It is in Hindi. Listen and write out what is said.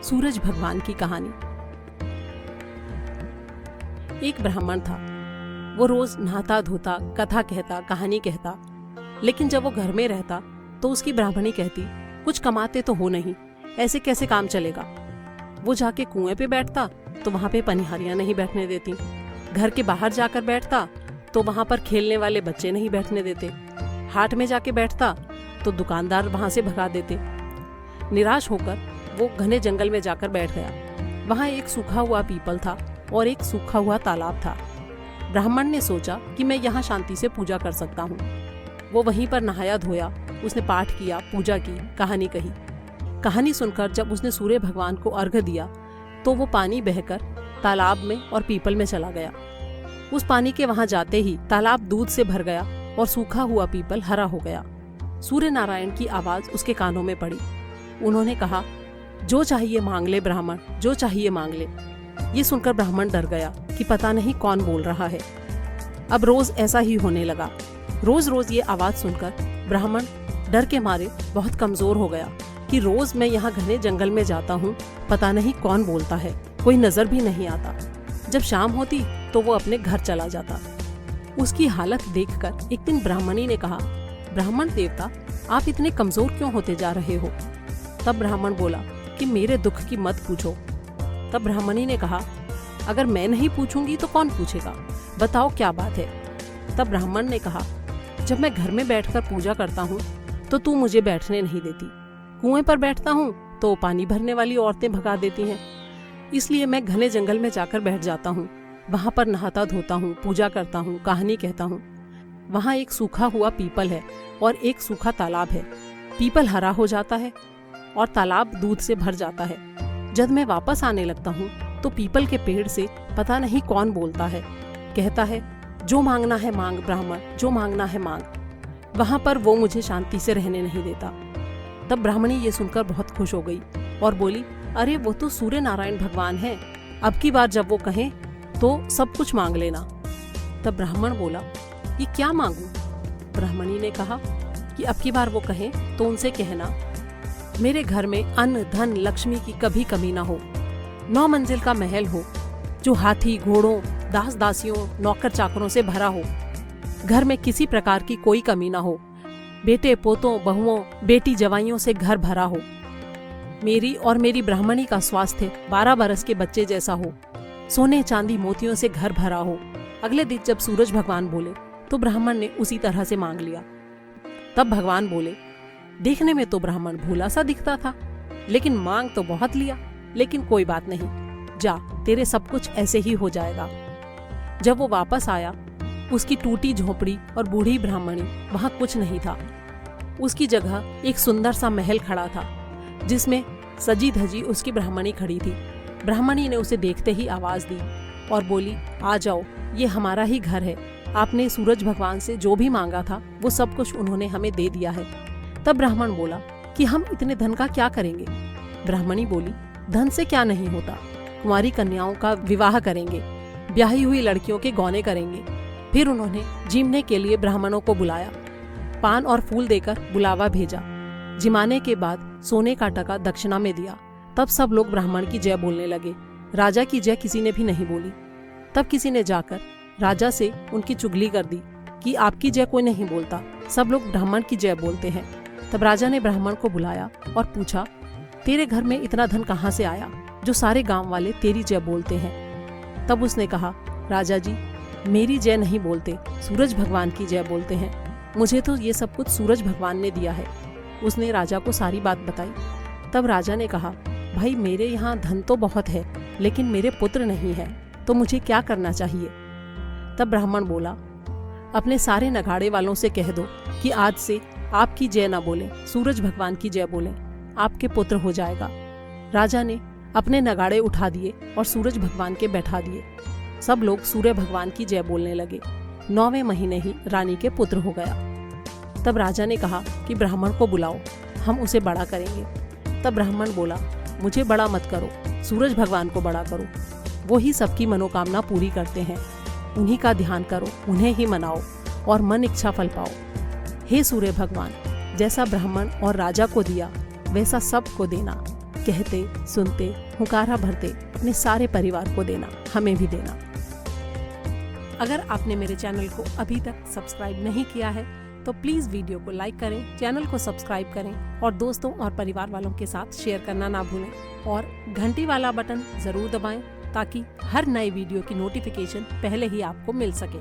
सूरज भगवान की कहानी। एक ब्राह्मण था। वो रोज नहाता धोता, कथा कहता, कहानी कहता, लेकिन जब वो घर में रहता तो उसकी ब्राह्मणी कहती, कुछ कमाते तो हो नहीं, ऐसे कैसे काम चलेगा। वो जाके कुएं पे बैठता तो वहां पे पनिहारियां नहीं बैठने देती। घर के बाहर जाकर बैठता तो वहां पर खेलने वाले बच्चे नहीं बैठने देते। हाट में जाके बैठता तो दुकानदार वहां से भगा देते। निराश होकर वो घने जंगल में जाकर बैठ गया। वहां एक सूखा हुआ पीपल था और एक सूखा हुआ तालाब था। ब्राह्मण ने सोचा कि मैं यहाँ शांति से पूजा कर सकता हूँ। वो वहीं पर नहाया धोया, उसने पाठ किया, पूजा की, कहानी कही। कहानी सुनकर जब उसने सूर्य भगवान को अर्घ्य दिया तो वो पानी बहकर तालाब में और पीपल में चला गया। उस पानी के वहां जाते ही तालाब दूध से भर गया और सूखा हुआ पीपल हरा हो गया। सूर्य नारायण की आवाज उसके कानों में पड़ी। उन्होंने कहा, जो चाहिए मांग ले ब्राह्मण, जो चाहिए मांग ले। ये सुनकर ब्राह्मण डर गया कि पता नहीं कौन बोल रहा है। अब रोज ऐसा ही होने लगा। रोज रोज ये आवाज सुनकर ब्राह्मण डर के मारे बहुत कमजोर हो गया कि रोज मैं यहाँ घने जंगल में जाता हूँ, पता नहीं कौन बोलता है, कोई नजर भी नहीं आता। जब शाम होती तो वो अपने घर चला जाता। उसकी हालत देखकर एक दिन ब्राह्मणी ने कहा, ब्राह्मण देवता, आप इतने कमजोर क्यों होते जा रहे हो। तब ब्राह्मण बोला कि मेरे दुख की मत पूछो। तब ब्राह्मणी ने कहा, अगर मैं नहीं पूछूंगी तो कौन पूछेगा, बताओ क्या बात है। तब ब्राह्मण ने कहा, जब मैं घर में बैठकर पूजा करता हूँ तो तू मुझे बैठने नहीं देती। कुएं पर बैठता हूँ तो पानी भरने वाली औरतें भगा देती हैं, इसलिए मैं घने जंगल में जाकर बैठ जाता हूँ। वहां पर नहाता धोता हूँ, पूजा करता हूँ, कहानी कहता हूँ। वहां एक सूखा हुआ पीपल है और एक सूखा तालाब है। पीपल हरा हो जाता है और तालाब दूध से भर जाता है। जब मैं वापस आने लगता हूँ तो पीपल के पेड़ से पता नहीं कौन बोलता है, कहता है, जो मांगना है मांग ब्राह्मण, जो मांगना है मांग। वहां पर वो मुझे शांति से रहने नहीं देता। तब ब्राह्मणी ये सुनकर बहुत खुश हो गई और बोली, अरे वो तो सूर्य नारायण भगवान है, अब की बार जब वो कहें तो सब कुछ मांग लेना। तब ब्राह्मण बोला, ये क्या मांगू। ब्राह्मणी ने कहा कि अब की बार वो कहें तो उनसे कहना, मेरे घर में अन्न धन लक्ष्मी की कभी कमी ना हो। 9 मंजिल का महल हो जो हाथी घोड़ों दास दासियों नौकर चाकरों से भरा हो। घर में किसी प्रकार की कोई कमी ना हो। बेटे पोतों बहुओं बेटी जवाइयों से घर भरा हो। मेरी और मेरी ब्राह्मणी का स्वास्थ्य 12 बरस के बच्चे जैसा हो। सोने चांदी मोतियों से घर भरा हो। अगले दिन जब सूरज भगवान बोले तो ब्राह्मण ने उसी तरह से मांग लिया। तब भगवान बोले, देखने में तो ब्राह्मण भोला सा दिखता था, लेकिन मांग तो बहुत लिया, लेकिन कोई बात नहीं, जा तेरे सब कुछ ऐसे ही हो जाएगा। जब वो वापस आया, उसकी टूटी झोपड़ी और बूढ़ी ब्राह्मणी वहां कुछ नहीं था। उसकी जगह एक सुंदर सा महल खड़ा था जिसमें सजी धजी उसकी ब्राह्मणी खड़ी थी। ब्राह्मणी ने उसे देखते ही आवाज दी और बोली, आ जाओ, ये हमारा ही घर है। आपने सूरज भगवान से जो भी मांगा था वो सब कुछ उन्होंने हमें दे दिया है। तब ब्राह्मण बोला कि हम इतने धन का क्या करेंगे। ब्राह्मणी बोली, धन से क्या नहीं होता, कुंवारी कन्याओं का विवाह करेंगे, ब्याही हुई लड़कियों के गौने करेंगे। फिर उन्होंने जीमने के लिए ब्राह्मणों को बुलाया, पान और फूल देकर बुलावा भेजा। जिमाने के बाद सोने का टका दक्षिणा में दिया। तब सब लोग ब्राह्मण की जय बोलने लगे। राजा की जय किसी ने भी नहीं बोली। तब किसी ने जाकर राजा से उनकी चुगली कर दी कि आपकी जय कोई नहीं बोलता, सब लोग ब्राह्मण की जय बोलते हैं। तब राजा ने ब्राह्मण को बुलाया और पूछा, तेरे घर में इतना धन कहाँ से आया जो सारे गांव वाले तेरी जय बोलते हैं। तब उसने कहा, राजा जी, मेरी जय नहीं बोलते, सूरज भगवान की जय बोलते हैं। मुझे तो ये सब कुछ सूरज भगवान ने दिया है। उसने राजा को सारी बात बताई। तब राजा ने कहा, भाई मेरे यहाँ धन तो बहुत है, लेकिन मेरे पुत्र नहीं है, तो मुझे क्या करना चाहिए। तब ब्राह्मण बोला, अपने सारे नगाड़े वालों से कह दो कि आज से आपकी जय ना बोले, सूरज भगवान की जय बोले, आपके पुत्र हो जाएगा। राजा ने अपने नगाड़े उठा दिए और सूरज भगवान के बैठा दिए। सब लोग सूर्य भगवान की जय बोलने लगे। 9वें महीने ही रानी के पुत्र हो गया। तब राजा ने कहा कि ब्राह्मण को बुलाओ, हम उसे बड़ा करेंगे। तब ब्राह्मण बोला, मुझे बड़ा मत करो, सूरज भगवान को बड़ा करो, वो ही सबकी मनोकामना पूरी करते हैं। उन्हीं का ध्यान करो, उन्हें ही मनाओ और मन इच्छा फल पाओ। हे सूर्य भगवान, जैसा ब्राह्मण और राजा को दिया वैसा सबको देना। कहते सुनते हुंकारा भरते अपने सारे परिवार को देना, हमें भी देना। अगर आपने मेरे चैनल को अभी तक सब्सक्राइब नहीं किया है तो प्लीज़ वीडियो को लाइक करें, चैनल को सब्सक्राइब करें और दोस्तों और परिवार वालों के साथ शेयर करना ना भूलें और घंटी वाला बटन ज़रूर दबाएं ताकि हर नए वीडियो की नोटिफिकेशन पहले ही आपको मिल सके।